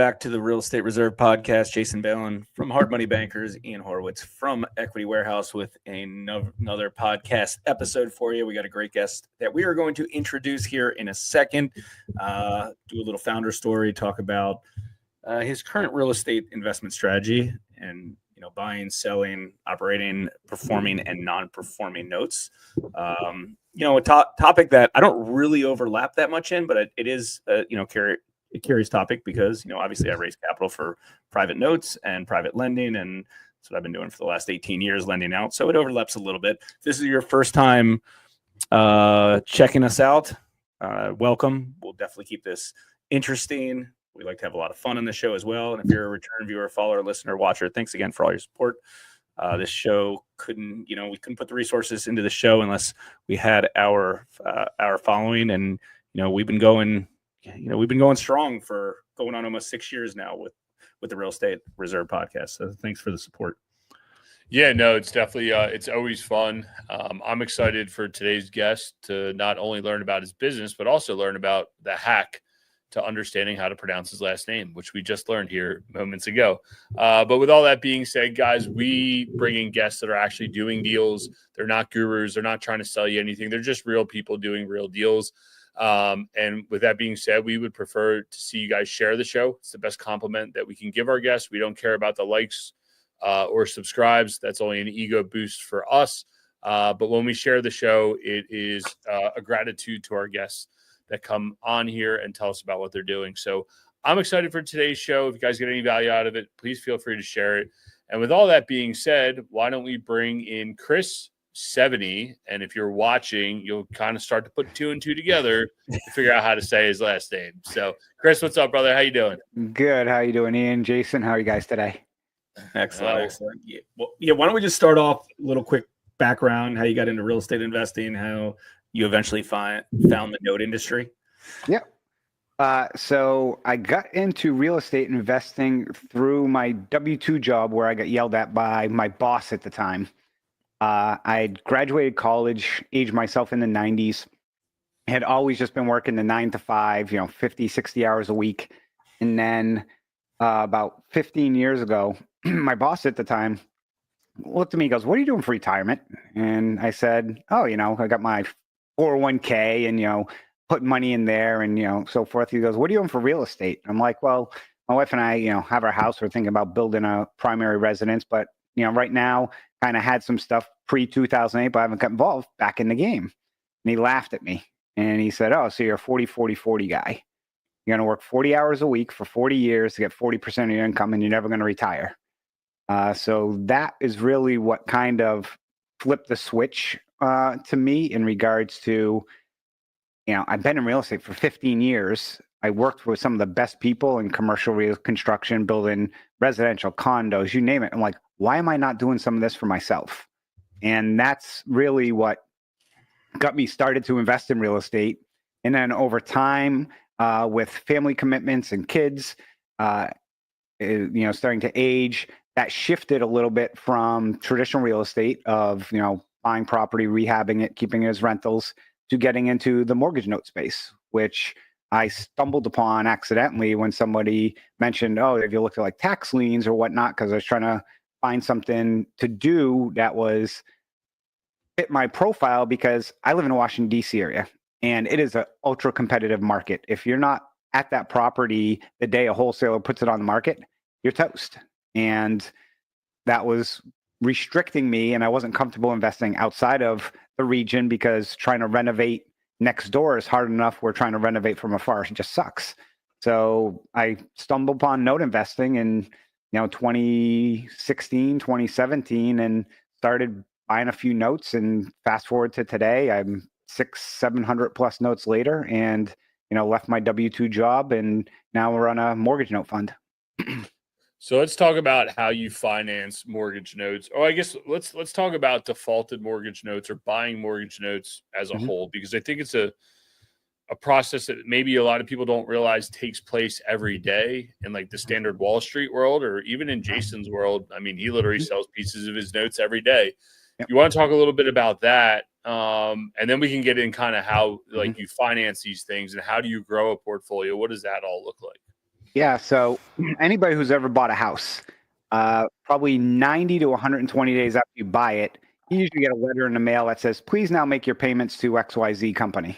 back to the Real Estate Reserve podcast. Jason Balin from Hard Money Bankers, Ian Horowitz from Equity Warehouse with another podcast episode for you. We got a great guest that we are going to introduce here in a second. Do a little founder story, talk about his current real estate investment strategy and buying, selling, operating, performing, and non-performing notes. A topic that I don't really overlap that much in, but it is a curious topic because obviously I raise capital for private notes and private lending, and that's what I've been doing for the last 18 years, lending out. So it overlaps a little bit. If this is your first time checking us out, welcome. We'll definitely keep this interesting. We like to have a lot of fun on the show as well. And if you're a return viewer, follower, listener, watcher, thanks again for all your support. This show we couldn't put the resources into the show unless we had our following, and we've been going strong for going on almost 6 years now with the Real Estate Reserve podcast. So thanks for the support. Yeah, no, it's definitely it's always fun. I'm excited for today's guest to not only learn about his business, but also learn about the hack to understanding how to pronounce his last name, which we just learned here moments ago. But with all that being said, guys, we bring in guests that are actually doing deals. They're not gurus. They're not trying to sell you anything. They're just real people doing real deals. And with that being said, we would prefer to see you guys share the show. It's the best compliment that we can give our guests. We don't care about the likes or subscribes. That's only an ego boost for us. But when we share the show, it is a gratitude to our guests that come on here and tell us about what they're doing. So I'm excited for today's show. If you guys get any value out of it, please feel free to share it. And with all that being said, why don't we bring in Chris Seveney? And if you're watching, you'll kind of start to put two and two together to figure out how to say his last name. So Chris, what's up, brother? How you doing? Good. How you doing, Ian? Jason, how are you guys today? Excellent. Yeah. Well, why don't we just start off a little quick background, how you got into real estate investing, how you eventually found the note industry? Yeah. So I got into real estate investing through my W-2 job where I got yelled at by my boss at the time. I graduated college, aged myself in the 90s, had always just been working the 9 to 5, 50, 60 hours a week. And then about 15 years ago, my boss at the time looked at me and goes, "What are you doing for retirement?" And I said, "Oh, I got my 401k and, put money in there and, so forth." He goes, "What are you doing for real estate?" I'm like, "Well, my wife and I, have our house. We're thinking about building a primary residence, but, right now kind of had some stuff pre-2008, but I haven't got involved back in the game." And he laughed at me and he said, "Oh, so you're a 40 guy. You're going to work 40 hours a week for 40 years to get 40% of your income and you're never going to retire." So that is really what kind of flipped the switch to me in regards to, I've been in real estate for 15 years. I worked with some of the best people in commercial real construction, building residential condos, you name it. I'm like, why am I not doing some of this for myself? And that's really what got me started to invest in real estate. And then over time, with family commitments and kids, starting to age, that shifted a little bit from traditional real estate of, buying property, rehabbing it, keeping it as rentals, to getting into the mortgage note space, which I stumbled upon accidentally when somebody mentioned, "Oh, have you looked at like tax liens or whatnot?" Because I was trying to find something to do that was fit my profile, because I live in the Washington, D.C. area, and it is an ultra competitive market. If you're not at that property the day a wholesaler puts it on the market, you're toast. And that was restricting me, and I wasn't comfortable investing outside of the region because trying to renovate next door is hard enough. We're trying to renovate from afar. It just sucks. So I stumbled upon note investing in 2016, 2017, and started buying a few notes. And fast forward to today, I'm 700 plus notes later, and left my W-2 job, and now we're on a mortgage note fund. So let's talk about how you finance mortgage notes. Oh, I guess let's talk about defaulted mortgage notes or buying mortgage notes as a whole, because I think it's a process that maybe a lot of people don't realize takes place every day in like the standard Wall Street world, or even in Jason's world. I mean, he literally sells pieces of his notes every day. Yep. You want to talk a little bit about that, and then we can get in kind of how like you finance these things and how do you grow a portfolio? What does that all look like? Yeah. So anybody who's ever bought a house, probably 90 to 120 days after you buy it, you usually get a letter in the mail that says, please now make your payments to XYZ company.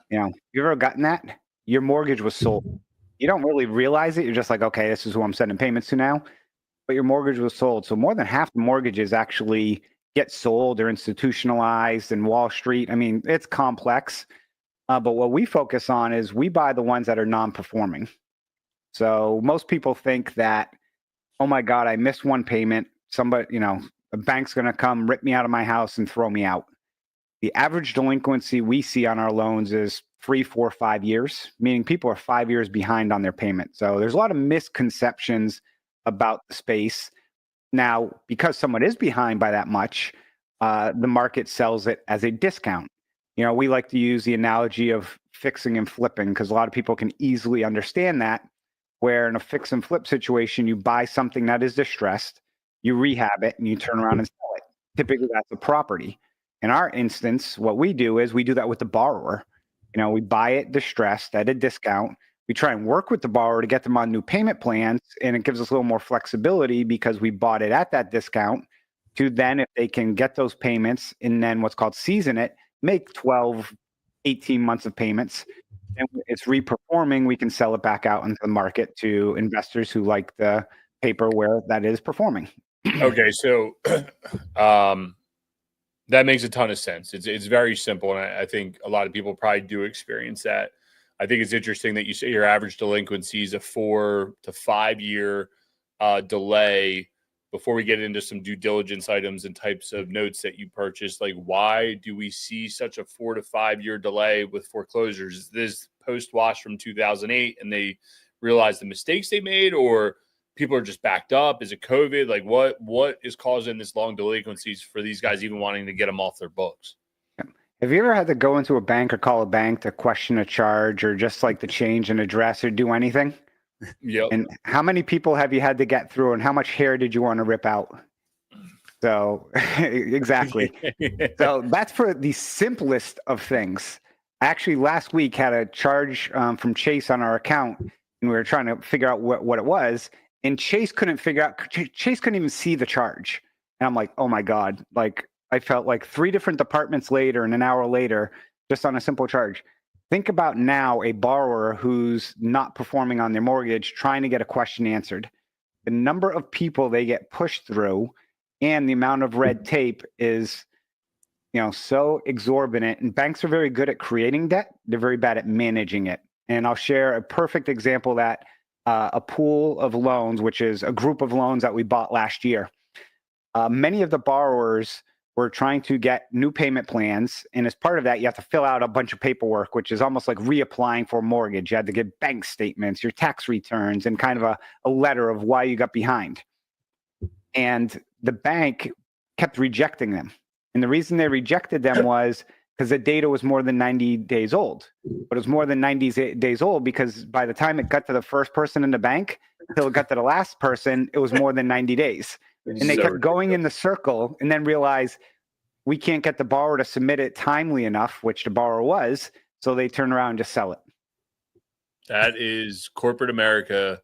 You ever gotten that? Your mortgage was sold. You don't really realize it. You're just like, okay, this is who I'm sending payments to now. But your mortgage was sold. So more than half the mortgages actually get sold or institutionalized in Wall Street. I mean, it's complex. But what we focus on is we buy the ones that are non-performing. So most people think that, oh my God, I missed one payment. Somebody, a bank's going to come rip me out of my house and throw me out. The average delinquency we see on our loans is 3, 4, 5 years, meaning people are 5 years behind on their payment. So there's a lot of misconceptions about the space. Now, because someone is behind by that much, the market sells it as a discount. We like to use the analogy of fixing and flipping because a lot of people can easily understand that, where in a fix and flip situation, you buy something that is distressed, you rehab it, and you turn around and sell it. Typically, that's a property. In our instance, what we do is we do that with the borrower. We buy it distressed at a discount. We try and work with the borrower to get them on new payment plans, and it gives us a little more flexibility because we bought it at that discount to then, if they can get those payments and then what's called season it, make 12, 18 months of payments, and it's reperforming, we can sell it back out into the market to investors who like the paper where that is performing. Okay, so that makes a ton of sense. It's very simple, and I think a lot of people probably do experience that. I think it's interesting that you say your average delinquency is a 4 to 5 year delay before we get into some due diligence items and types of notes that you purchase. Like, why do we see such a 4 to 5 year delay with foreclosures? Is this post-wash from 2008 and they realize the mistakes they made, or people are just backed up? Is it COVID? Like, what is causing this long delinquencies for these guys even wanting to get them off their books? Have you ever had to go into a bank or call a bank to question a charge or just like to change an address or do anything? Yep. And how many people have you had to get through, and how much hair did you want to rip out? So exactly. So that's for the simplest of things. Actually, last week had a charge from Chase on our account, and we were trying to figure out what it was. And Chase couldn't figure out, Chase couldn't even see the charge. And I'm like, oh my God. Like, I felt like 3 different departments later and an hour later, just on a simple charge. Think about now a borrower who's not performing on their mortgage, trying to get a question answered. The number of people they get pushed through and the amount of red tape is, so exorbitant. And banks are very good at creating debt. They're very bad at managing it. And I'll share a perfect example that a pool of loans, which is a group of loans that we bought last year. Many of the borrowers were trying to get new payment plans. And as part of that, you have to fill out a bunch of paperwork, which is almost like reapplying for a mortgage. You had to get bank statements, your tax returns, and kind of a letter of why you got behind. And the bank kept rejecting them. And the reason they rejected them was because the data was more than 90 days old. But it was more than 90 days old because by the time it got to the first person in the bank, until it got to the last person, it was more than 90 days. And they kept going in the circle and then realized we can't get the borrower to submit it timely enough, which the borrower was. So they turn around and just sell it. That is corporate America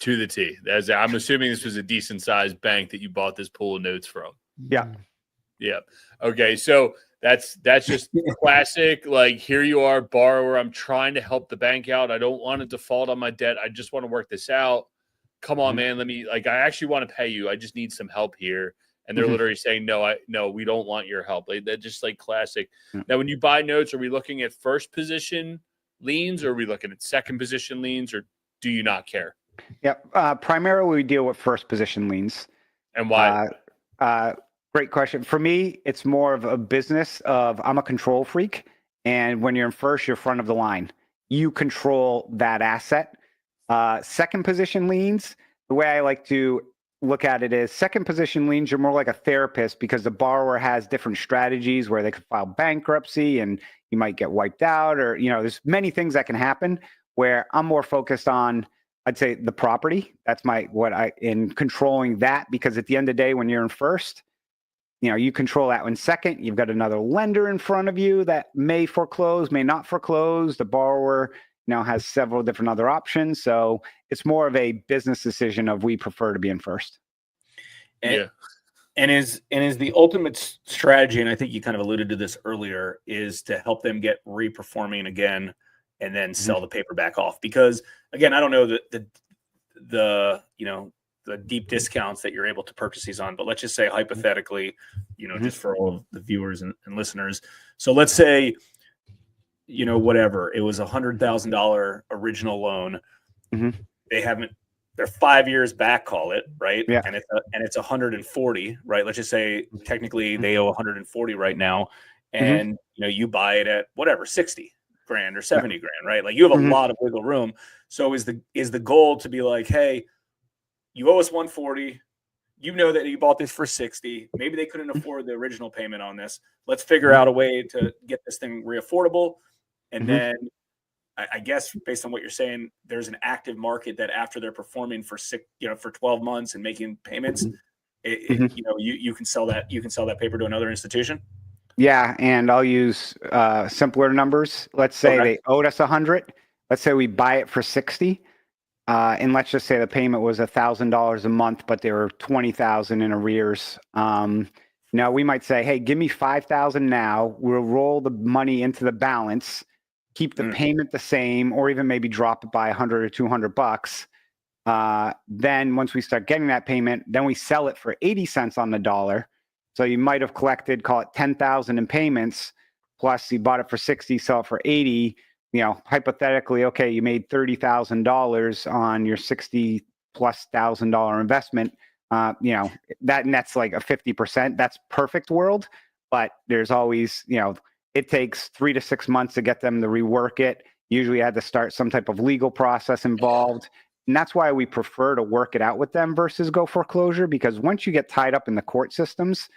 to the T. I'm assuming this was a decent sized bank that you bought this pool of notes from. Yeah. Yeah. Okay. So that's just classic. Like, here you are, borrower. I'm trying to help the bank out. I don't want to default on my debt. I just want to work this out. Come on, man. I actually want to pay you. I just need some help here. And they're literally saying, no, we don't want your help. Like, that's just like classic. Now, when you buy notes, are we looking at first position liens, or are we looking at second position liens, or do you not care? Yep. Primarily, we deal with first position liens. And why? Great question. For me, it's more of a business of I'm a control freak. And when you're in first, you're front of the line. You control that asset. Second position liens, the way I like to look at it is second position liens, you're more like a therapist because the borrower has different strategies where they could file bankruptcy and you might get wiped out, or, there's many things that can happen where I'm more focused on, I'd say, the property. That's in controlling that, because at the end of the day, when you're in first, you control that. When second, you've got another lender in front of you that may foreclose, may not foreclose. The borrower, now has several different other options. So it's more of a business decision of we prefer to be in first. And is the ultimate strategy, and I think you kind of alluded to this earlier, is to help them get reperforming again and then sell the paper back off. Because again, I don't know the deep discounts that you're able to purchase these on, but let's just say hypothetically, just for all of the viewers and listeners. So let's say, whatever, it was $100,000 original loan. They're 5 years back, call it, right? Yeah. And it's 140, right? Let's just say technically they owe 140 right now. And, you buy it at whatever, 60 grand or 70 grand, right? Like you have a lot of wiggle room. So is the goal to be like, hey, you owe us 140. You know that you bought this for 60. Maybe they couldn't afford the original payment on this. Let's figure out a way to get this thing reaffordable. And then I guess based on what you're saying, there's an active market that after they're performing for 12 months and making payments, you can sell that. You can sell that paper to another institution. Yeah, and I'll use simpler numbers. Let's say they owed us 100. Let's say we buy it for 60, and let's just say the payment was $1,000 a month, but there were 20,000 in arrears. Now we might say, hey, give me 5,000 now. We'll roll the money into the balance, keep the payment the same, or even maybe drop it by 100 or 200 bucks. Then once we start getting that payment, then we sell it for 80 cents on the dollar. So you might have collected, call it 10,000 in payments, plus you bought it for 60, sell it for 80. Hypothetically, okay, you made $30,000 on your $60,000+ investment. That nets like a 50%. That's perfect world, but there's always, it takes 3 to 6 months to get them to rework it. Usually you had to start some type of legal process involved. And that's why we prefer to work it out with them versus go foreclosure, because once you get tied up in the court systems,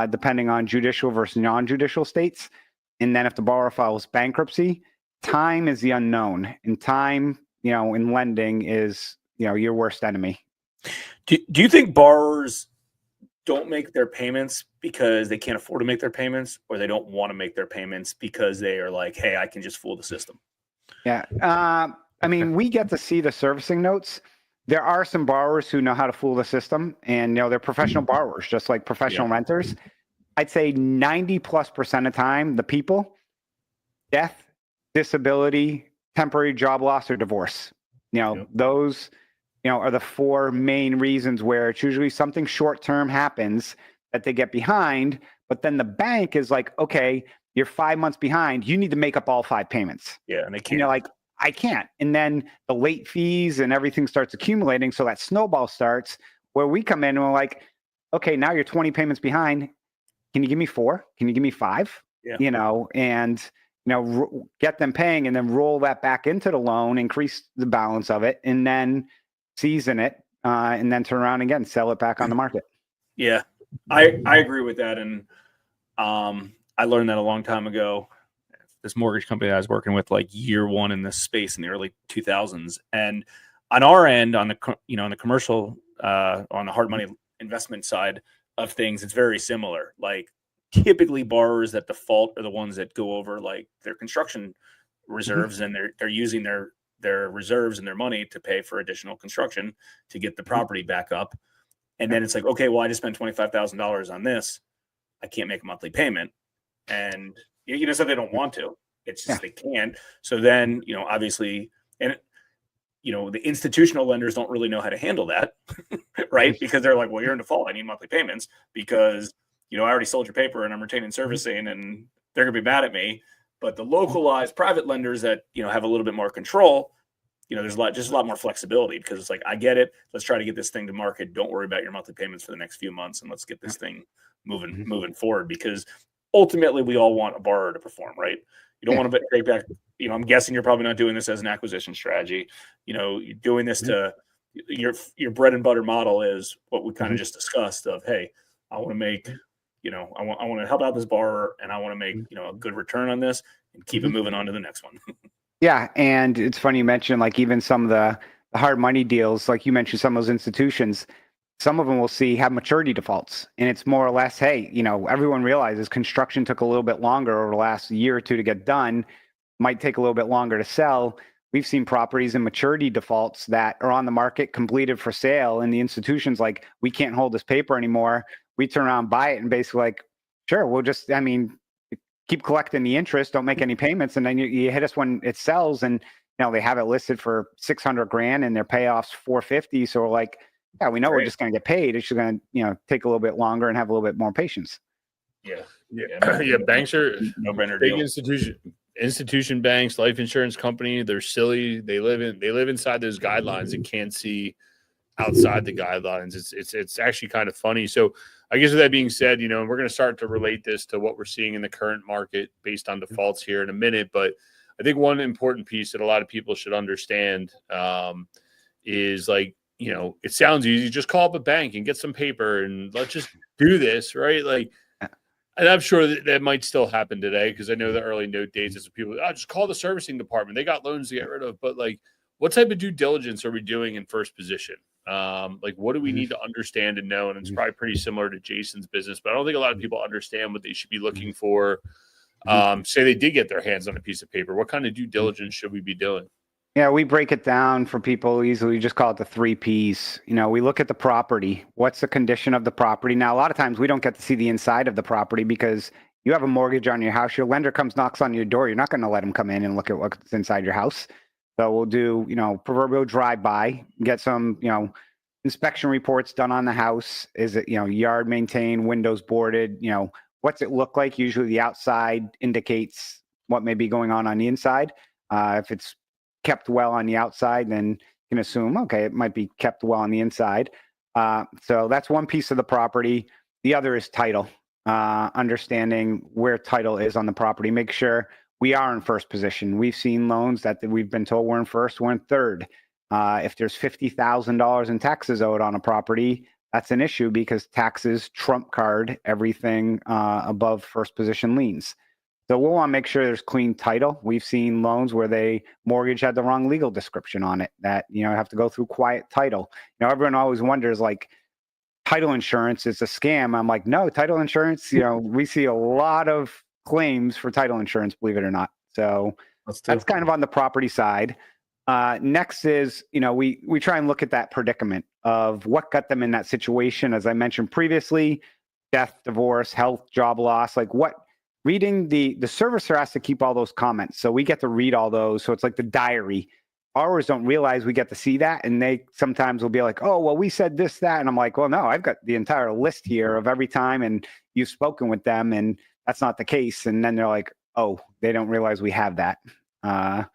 depending on judicial versus non-judicial states, and then if the borrower files bankruptcy, time is the unknown. And time, in lending is, your worst enemy. Do you think borrowers don't make their payments because they can't afford to make their payments, or they don't want to make their payments because they are like, hey, I can just fool the system? Yeah. We get to see the servicing notes. There are some borrowers who know how to fool the system, and they're professional borrowers, just like professional renters. I'd say 90+% of time, the people, death, disability, temporary job loss, or divorce. Those, are the 4 main reasons where it's usually something short-term happens that they get behind, but then the bank is like, okay, you're 5 months behind. You need to make up all 5 payments. Yeah, and they can't. And you're like, I can't. And then the late fees and everything starts accumulating. So that snowball starts where we come in and we're like, okay, now you're 20 payments behind. Can you give me 4? Can you give me 5? Yeah. Get them paying and then roll that back into the loan, increase the balance of it, and then season it, and then turn around again, sell it back on the market. Yeah, I agree with that. And I learned that a long time ago. This mortgage company I was working with, like year one in this space in the early 2000s. And on our end, on the commercial, on the hard money investment side of things, it's very similar. Like typically borrowers that default are the ones that go over like their construction reserves, and they're using their reserves and their money to pay for additional construction to get the property back up. And then it's like, okay, well, I just spent $25,000 on this. I can't make a monthly payment. And so they don't want to. It's just they can't. So then, obviously, and the institutional lenders don't really know how to handle that, right? Because they're like, well, you're in default. I need monthly payments because I already sold your paper and I'm retaining servicing, and they're gonna be mad at me. But the localized private lenders that have a little bit more control, there's a lot more flexibility, because it's like, I get it. Let's try to get this thing to market. Don't worry about your monthly payments for the next few months, and let's get this thing moving forward, because ultimately we all want a borrower to perform, right? You don't want to take back, I'm guessing you're probably not doing this as an acquisition strategy. You're doing this to your bread and butter model is what we kind of just discussed of, hey, I want to make, I want to help out this borrower, and I want to make, a good return on this and keep it moving on to the next one. Yeah. And it's funny you mentioned, like, even some of the hard money deals, like you mentioned, some of those institutions, some of them will have maturity defaults. And it's more or less, hey, everyone realizes construction took a little bit longer over the last year or two to get done, might take a little bit longer to sell. we've seen properties in maturity defaults that are on the market, completed for sale, and the institution's like, we can't hold this paper anymore. We turn around, buy it, and basically like, sure, we'll just, keep collecting the interest, don't make any payments, and then you hit us when it sells, and they have it listed for 600 grand and their payoff's 450. So we're like, yeah, we know we're just going to get paid. It's just going to, take a little bit longer and have a little bit more patience. Yeah. Banks are no-brainer big deal. institution banks, life insurance company. They're silly. They live inside those guidelines and can't see outside the guidelines. It's actually kind of funny. So I guess with that being said, we're going to start to relate this to what we're seeing in the current market based on defaults here in a minute. But I think one important piece that a lot of people should understand is like, it sounds easy. Just call up a bank and get some paper and let's just do this, right? Like, and I'm sure that might still happen today because I know the early note days is people, just call the servicing department. They got loans to get rid of. But like, what type of due diligence are we doing in first position? Like, what do we need to understand and know? And it's probably pretty similar to Jason's business, but I don't think a lot of people understand what they should be looking for. Say they did get their hands on a piece of paper. What kind of due diligence should we be doing? Yeah, we break it down for people easily. We just call it the 3 Ps. We look at the property. What's the condition of the property? Now, a lot of times we don't get to see the inside of the property because you have a mortgage on your house. Your lender knocks on your door. You're not going to let them come in and look at what's inside your house. So we'll do, proverbial drive-by, get some, inspection reports done on the house. Is it, yard maintained, windows boarded? What's it look like? Usually the outside indicates what may be going on the inside. If it's kept well on the outside, then you can assume, okay, it might be kept well on the inside. So that's one piece of the property. The other is title, understanding where title is on the property. Make sure we are in first position. We've seen loans that we've been told we're in first, we're in third. If there's $50,000 in taxes owed on a property, that's an issue because taxes trump card everything above first position liens. So we'll want to make sure there's clean title. We've seen loans where the mortgage had the wrong legal description on it that, have to go through quiet title. Everyone always wonders like title insurance is a scam. I'm like, no, title insurance, we see a lot of claims for title insurance, believe it or not. So that's kind of on the property side. Next is, we try and look at that predicament of what got them in that situation. As I mentioned previously, death, divorce, health, job loss, like what. Reading the servicer has to keep all those comments. So we get to read all those. So it's like the diary. Borrowers don't realize we get to see that. And they sometimes will be like, oh, well, we said this, that. And I'm like, well, no, I've got the entire list here of every time. And you've spoken with them. And that's not the case. And then they're like, oh, they don't realize we have that. And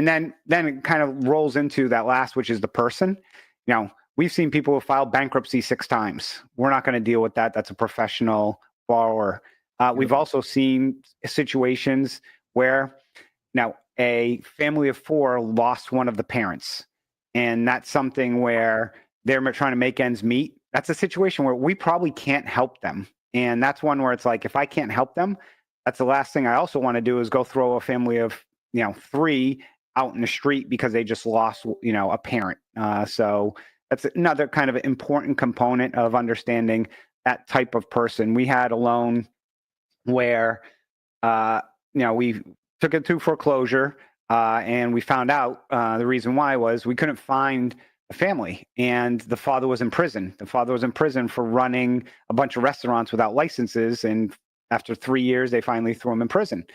then it kind of rolls into that last, which is the person. We've seen people who filed bankruptcy 6 times. We're not going to deal with that. That's a professional borrower. We've also seen situations where now a family of 4 lost one of the parents. And that's something where they're trying to make ends meet. That's a situation where we probably can't help them. And that's one where it's like, if I can't help them, that's the last thing I also want to do is go throw a family of, 3 out in the street because they just lost, a parent. So that's another kind of important component of understanding that type of person. We had a loan where, we took it to foreclosure and we found out the reason why was we couldn't find a family and the father was in prison. The father was in prison for running a bunch of restaurants without licenses. And after 3 years, they finally threw him in prison.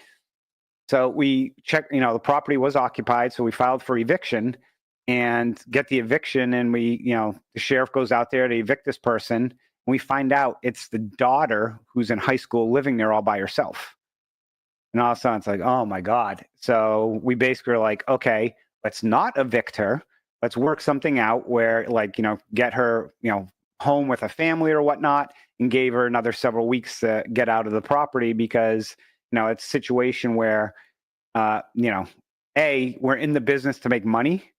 So we checked, the property was occupied. So we filed for eviction and get the eviction. And we, the sheriff goes out there to evict this person. We find out it's the daughter who's in high school living there all by herself. And all of a sudden it's like, oh my God. So we basically are like, okay, let's not evict her. Let's work something out where get her, home with a family or whatnot, and gave her another several weeks to get out of the property because, it's a situation where, we're in the business to make money,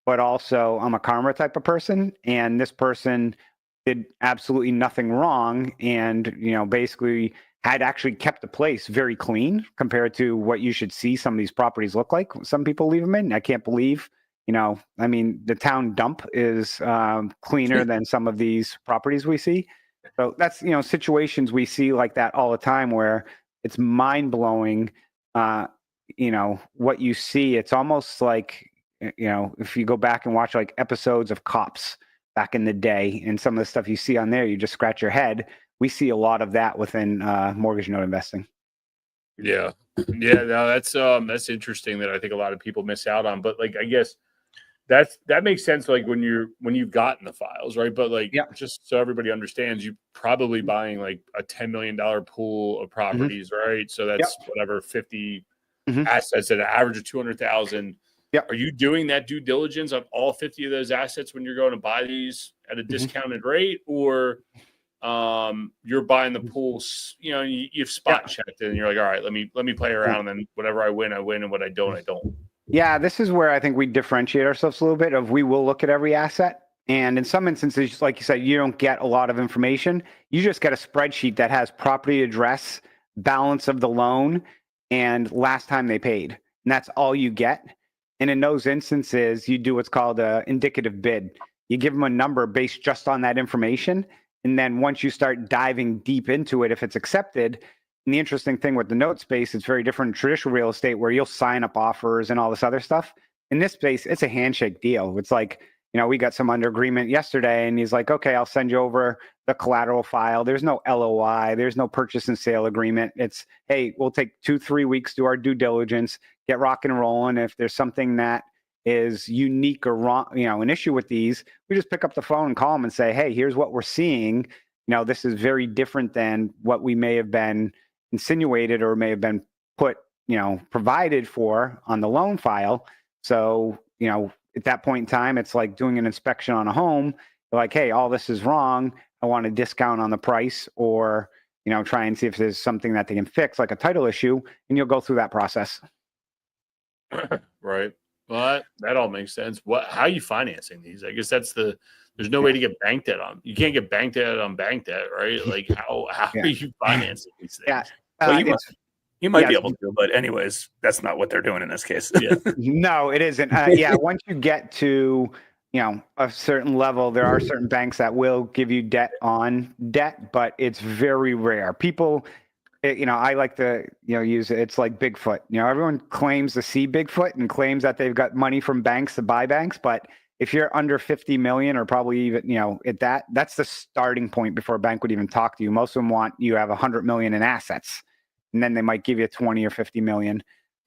but also I'm a karma type of person. And this person did absolutely nothing wrong and, basically had actually kept the place very clean compared to what you should see some of these properties look like. Some people leave them in. I can't believe, the town dump is cleaner than some of these properties we see. So that's, situations we see like that all the time where it's mind blowing what you see, it's almost like, if you go back and watch like episodes of Cops back in the day and some of the stuff you see on there, you just scratch your head. We see a lot of that within mortgage note investing. Yeah. No, that's interesting that I think a lot of people miss out on. But like, I guess that makes sense. Like when you've gotten the files, right? But like, just so everybody understands, you're probably buying like a $10 million pool of properties, right? So that's whatever 50 assets at an average of 200,000. Are you doing that due diligence on all 50 of those assets when you're going to buy these at a discounted rate, or you're buying the pools, you've spot checked it and you're like, all right, let me play around, and then whatever I win, and what I don't, I don't. Yeah, this is where I think we differentiate ourselves a little bit. We will look at every asset. And in some instances, like you said, you don't get a lot of information. You just get a spreadsheet that has property address, balance of the loan, and last time they paid. And that's all you get. And in those instances, you do what's called an indicative bid. You give them a number based just on that information. And then once you start diving deep into it, if it's accepted, and the interesting thing with the note space, it's very different in traditional real estate where you'll sign up offers and all this other stuff. In this space, it's a handshake deal. It's like, we got some under agreement yesterday and he's like, okay, I'll send you over the collateral file. There's no LOI. There's no purchase and sale agreement. It's, hey, we'll take 2-3 weeks, do our due diligence, get rock and rolling. If there's something that is unique or wrong, an issue with these, we just pick up the phone and call them and say, hey, here's what we're seeing. This is very different than what we may have been insinuated or may have been put, provided for on the loan file. So, at that point in time, it's like doing an inspection on a home. They're like, hey, all this is wrong. I want a discount on the price, or, try and see if there's something that they can fix, like a title issue, and you'll go through that process. Right. Well, that all makes sense. How are you financing these? I guess there's no way to get bank debt on. You can't get bank debt on bank debt, right? Like how are you financing these things? Yeah. Well, you might be able to, but anyways, that's not what they're doing in this case. No, it isn't. Once you get to, a certain level, there are certain banks that will give you debt on debt, but it's very rare. People, I like to, use it. It's like Bigfoot. Everyone claims to see Bigfoot and claims that they've got money from banks to buy banks, but if you're under 50 million or probably even, that's the starting point before a bank would even talk to you. Most of them want you to have 100 million in assets, and then they might give you 20 or 50 million.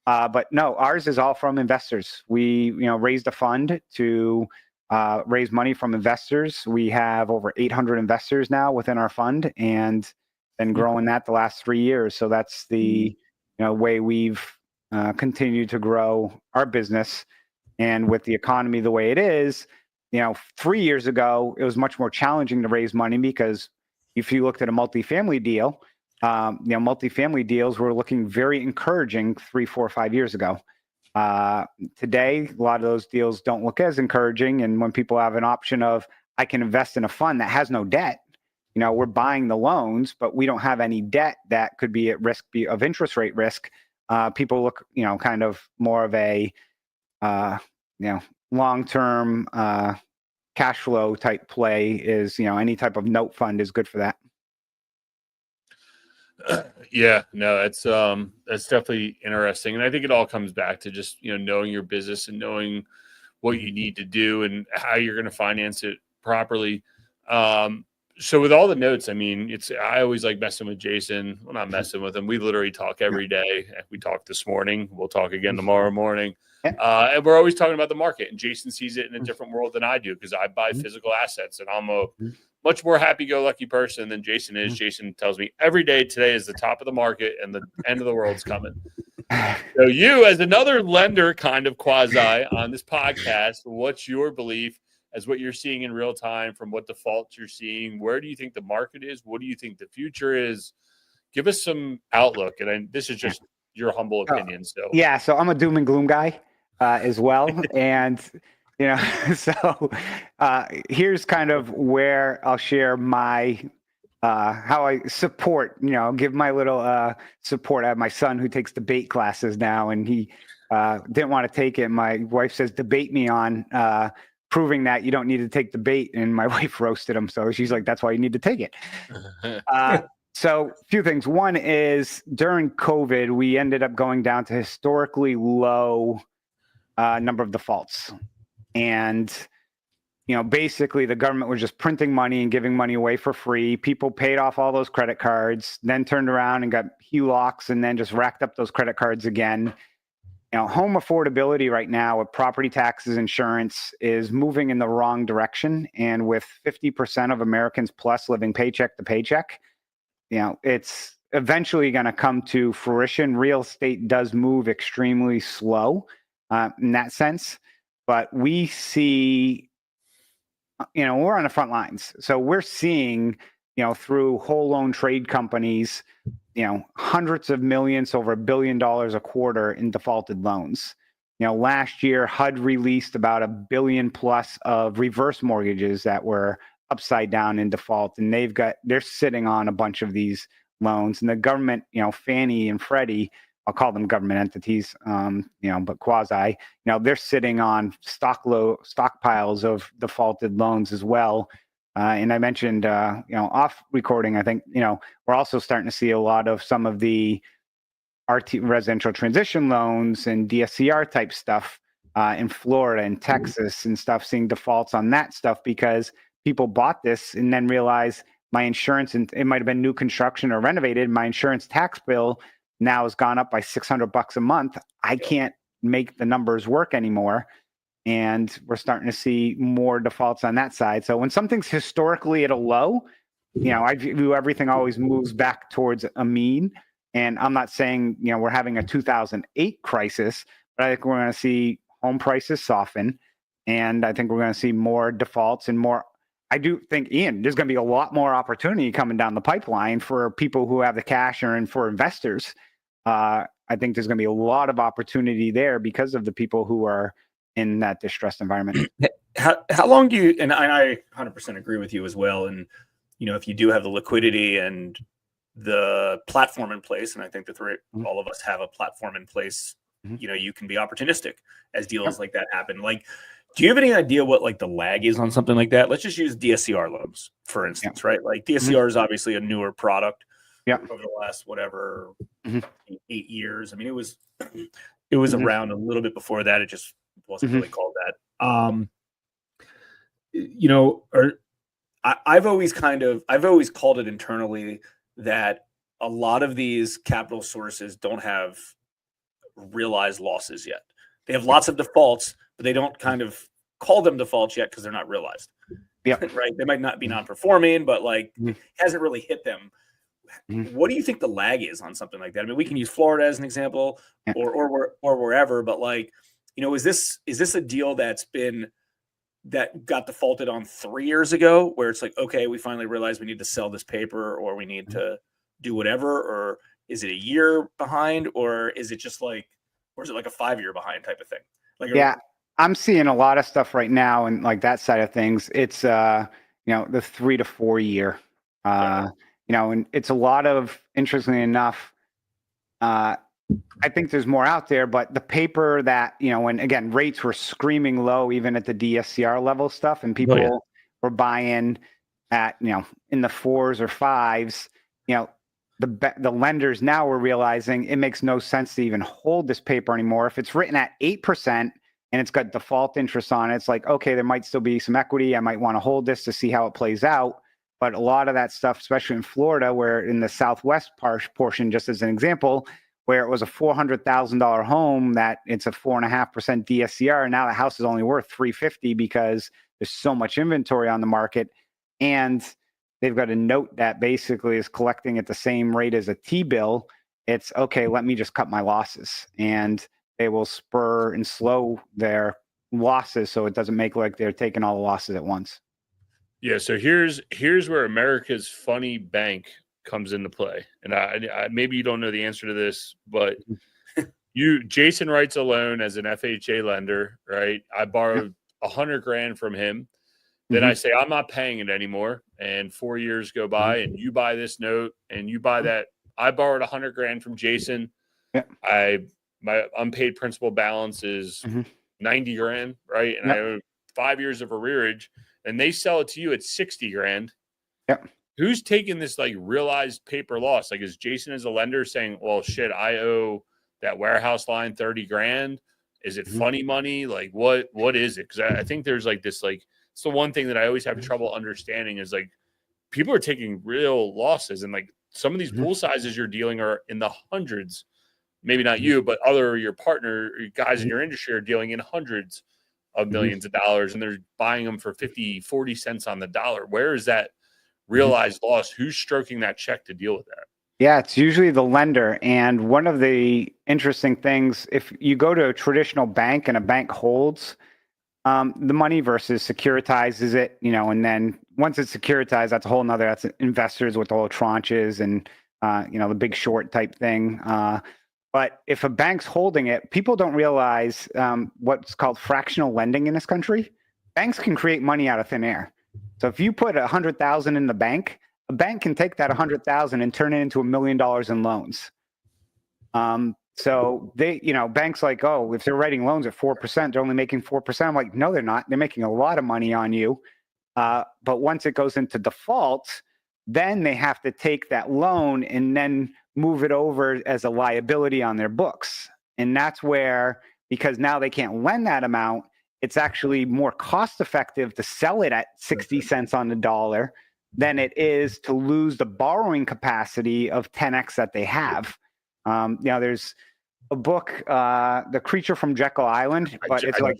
But no, ours is all from investors. We, raised a fund to raise money from investors. We have over 800 investors now within our fund, and been growing that the last 3 years. So that's the way we've continued to grow our business. And with the economy the way it is, 3 years ago, it was much more challenging to raise money, because if you looked at a multifamily deal, multifamily deals were looking very encouraging 3, 4, 5 years ago. Today, a lot of those deals don't look as encouraging. And when people have an option of, I can invest in a fund that has no debt, we're buying the loans, but we don't have any debt that could be at risk of interest rate risk. People look, kind of more of a, long-term cash flow type play is, any type of note fund is good for that. Yeah, no, that's definitely interesting. And I think it all comes back to just, knowing your business and knowing what you need to do and how you're going to finance it properly. So with all the notes, I mean, I always like messing with Jason. Well, not messing with him. We literally talk every day. We talked this morning. We'll talk again tomorrow morning. And we're always talking about the market. And Jason sees it in a different world than I do, because I buy physical assets, and I'm a much more happy-go-lucky person than Jason is. Jason tells me every day, today is the top of the market and the end of the world's coming. So you, as another lender kind of quasi on this podcast, what's your belief as what you're seeing in real time from what defaults you're seeing? Where do you think the market is? What do you think the future is? Give us some outlook. And this is just your humble opinion. So I'm a doom and gloom guy as well. And, so here's kind of where I'll share my how I support, give my little support. I have my son who takes debate classes now, and he didn't want to take it. My wife says, debate me on proving that you don't need to take debate. And my wife roasted him. So she's like, that's why you need to take it. So a few things. One is during COVID, we ended up going down to historically low number of defaults. And, basically the government was just printing money and giving money away for free. People paid off all those credit cards, then turned around and got HELOCs and then just racked up those credit cards again. Home affordability right now with property taxes, insurance is moving in the wrong direction. And with 50% of Americans plus living paycheck to paycheck, it's eventually going to come to fruition. Real estate does move extremely slow in that sense, but we see, we're on the front lines. So we're seeing, through whole loan trade companies, hundreds of millions, over $1 billion a quarter in defaulted loans. Last year, HUD released about $1 billion plus of reverse mortgages that were upside down in default, and they're sitting on a bunch of these loans. And the government, Fannie and Freddie, I'll call them government entities, but quasi, they're sitting on stockpiles of defaulted loans as well. And I mentioned, off recording, I think, we're also starting to see a lot of some of the residential transition loans and DSCR type stuff in Florida and Texas and stuff, seeing defaults on that stuff because people bought this and then realized my insurance, and it might have been new construction or renovated, my insurance tax bill now has gone up by $600 a month. I can't make the numbers work anymore. And we're starting to see more defaults on that side. So when something's historically at a low, I view everything always moves back towards a mean. And I'm not saying, we're having a 2008 crisis, but I think we're going to see home prices soften. And I think we're going to see more defaults and more. I do think, Ian, there's going to be a lot more opportunity coming down the pipeline for people who have the cash and for investors. I think there's going to be a lot of opportunity there because of the people who are in that distressed environment. How long do you, and I 100% agree with you as well. And, if you do have the liquidity and the platform in place, and I think all of us have a platform in place, you can be opportunistic as deals like that happen. Like, do you have any idea what like the lag is on something like that? Let's just use DSCR loans, for instance, right? Like DSCR is obviously a newer product over the last, 8 years. I mean, it was around a little bit before that. It just wasn't really called that. I've always called it internally that a lot of these capital sources don't have realized losses yet. They have lots of defaults, but they don't kind of call them defaults yet because they're not realized. Yeah. Right. They might not be non-performing, but hasn't really hit them. What do you think the lag is on something like that? I mean, we can use Florida as an example or wherever, but is this a deal that got defaulted on 3 years ago where it's like, okay, we finally realized we need to sell this paper or we need to do whatever, or is it a year behind, or is it just or is it like a 5-year behind type of thing? I'm seeing a lot of stuff right now and like that side of things. It's, the 3 to 4 year, and it's a lot of, interestingly enough, I think there's more out there, but the paper that, when again, rates were screaming low, even at the DSCR level stuff, and people were buying at, in the 4s or 5s, the lenders now were realizing it makes no sense to even hold this paper anymore. If it's written at 8% and it's got default interest on it, it's like, okay, there might still be some equity. I might want to hold this to see how it plays out. But a lot of that stuff, especially in Florida, where in the Southwest portion, just as an example, where it was a $400,000 home that it's a 4.5% DSCR. Now the house is only worth $350 because there's so much inventory on the market. And they've got a note that basically is collecting at the same rate as a T-bill. It's okay, let me just cut my losses. And they will spur and slow their losses so it doesn't make like they're taking all the losses at once. Yeah, so here's where America's funny bank comes into play. And I maybe you don't know the answer to this, but Jason writes a loan as an FHA lender, right? I borrowed $100,000 from him. Then I say, I'm not paying it anymore. And 4 years go by and you buy this note and you buy that. I borrowed $100,000 from Jason. My unpaid principal balance is $90,000, right? And I owe 5 years of arrearage, and they sell it to you at $60,000. who's taking this like realized paper loss? Like, is Jason as a lender saying, well, shit, I owe that warehouse line 30 grand? Is it funny money? Like, what is it? Because I think there's like this, like, it's the one thing that I always have trouble understanding is like people are taking real losses, and like some of these pool sizes you're dealing are in the hundreds. Maybe not you, but your partner, guys in your industry are dealing in hundreds of millions of dollars, and they're buying them for 50, 40 cents on the dollar. Where is that realized loss? Who's stroking that check to deal with that? Yeah, it's usually the lender. And one of the interesting things, if you go to a traditional bank and a bank holds the money versus securitizes it, and then once it's securitized, that's a whole nother, that's investors with all tranches and, the big short type thing. But if a bank's holding it, people don't realize what's called fractional lending in this country. Banks can create money out of thin air. So if you put 100,000 in the bank, a bank can take that 100,000 and turn it into $1 million in loans. So they, banks like, oh, if they're writing loans at 4%, they're only making 4%. I'm like, no, they're not. They're making a lot of money on you. But once it goes into default, then they have to take that loan and then move it over as a liability on their books. And that's where, because now they can't lend that amount, it's actually more cost effective to sell it at 60 cents on the dollar than it is to lose the borrowing capacity of 10x that they have. There's a book, The Creature from Jekyll Island, but it's like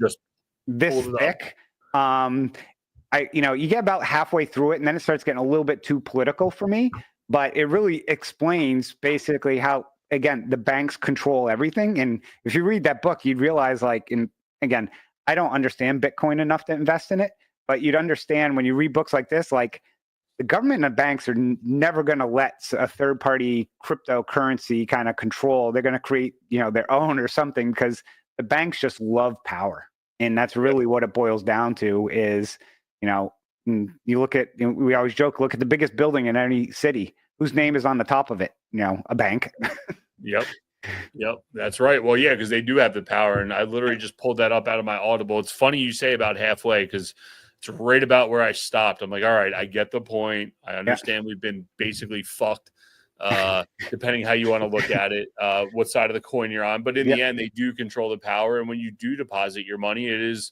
this thick. You get about halfway through it, and then it starts getting a little bit too political for me. But it really explains basically how, again, the banks control everything. And if you read that book, you'd realize, again, I don't understand Bitcoin enough to invest in it, but you'd understand when you read books like this, like the government and the banks are never going to let a third-party cryptocurrency kind of control. They're going to create, their own or something, because the banks just love power. And that's really what it boils down to is, you look at, we always joke, look at the biggest building in any city. Whose name is on the top of it? A bank. Yep. That's right. Well, yeah, because they do have the power. And I literally just pulled that up out of my Audible. It's funny you say about halfway, because it's right about where I stopped. I'm like, all right, I get the point. I understand we've been basically fucked, depending how you want to look at it, what side of the coin you're on. But in the end, they do control the power. And when you do deposit your money, it is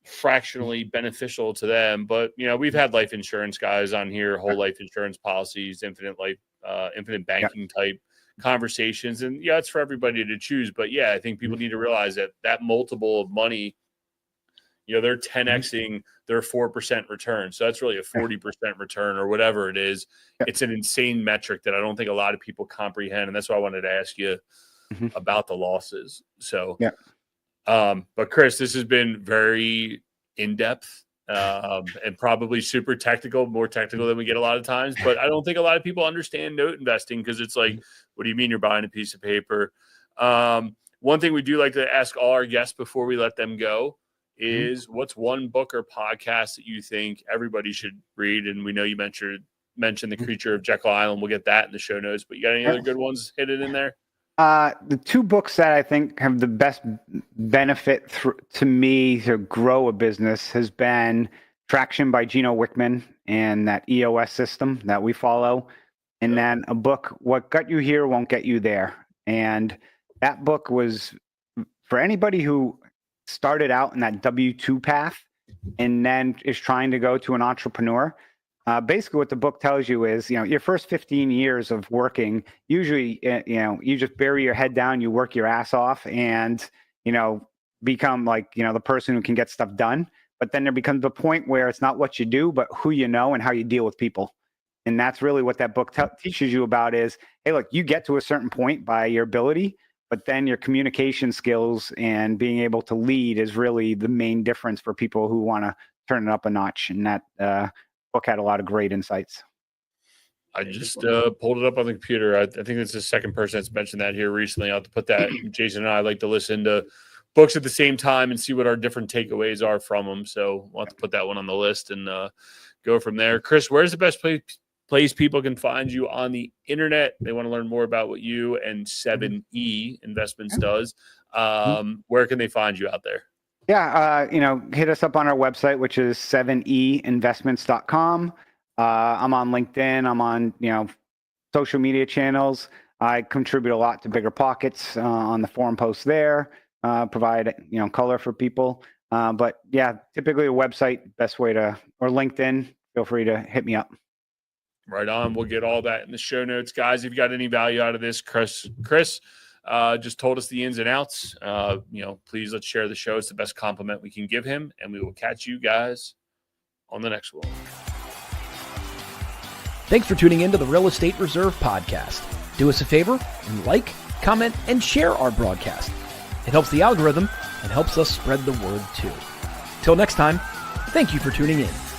fractionally beneficial to them. But we've had life insurance guys on here, whole life insurance policies, infinite banking type conversations, and it's for everybody to choose. But I think people need to realize that multiple of money, they're 10xing their 4% return, so that's really a 40% return or whatever it is. It's an insane metric that I don't think a lot of people comprehend, and that's why I wanted to ask you about the losses. So but Chris, this has been very in-depth and probably super technical, more technical than we get a lot of times. But I don't think a lot of people understand note investing, because it's like, what do you mean you're buying a piece of paper? One thing we do like to ask all our guests before we let them go is, what's one book or podcast that you think everybody should read? And we know you mentioned The Creature of Jekyll Island. We'll get that in the show notes. But you got any other good ones hidden in there? The two books that I think have the best benefit to me to grow a business has been Traction by Gino Wickman and that EOS system that we follow. And then a book, What Got You Here Won't Get You There. And that book was for anybody who started out in that W-2 path and then is trying to go to an entrepreneur. Basically what the book tells you is, your first 15 years of working, usually, you just bury your head down, you work your ass off and, become like, the person who can get stuff done. But then there becomes a point where it's not what you do, but who you know and how you deal with people. And that's really what that book teaches you about is, hey, look, you get to a certain point by your ability, but then your communication skills and being able to lead is really the main difference for people who want to turn it up a notch. And that, book had a lot of great insights. I just pulled it up on the computer. I think it's the second person that's mentioned that here recently. I'll have to put that. Jason and I like to listen to books at the same time and see what our different takeaways are from them. So we'll have to put that one on the list and go from there. Chris, where's the best place people can find you on the internet? They want to learn more about what you and Seveney Investments does. Where can they find you out there? Yeah, hit us up on our website, which is seveneyinvestments.com. I'm on LinkedIn. I'm on, social media channels. I contribute a lot to Bigger Pockets on the forum posts there, provide, color for people. But yeah, typically a website, best way to, or LinkedIn, feel free to hit me up. Right on. We'll get all that in the show notes. Guys, if you got any value out of this, Chris just told us the ins and outs. Please let's share the show. It's the best compliment we can give him. And we will catch you guys on the next one. Thanks for tuning in to the Real Estate Reserve Podcast. Do us a favor and like, comment, and share our broadcast. It helps the algorithm and helps us spread the word too. Till next time, thank you for tuning in.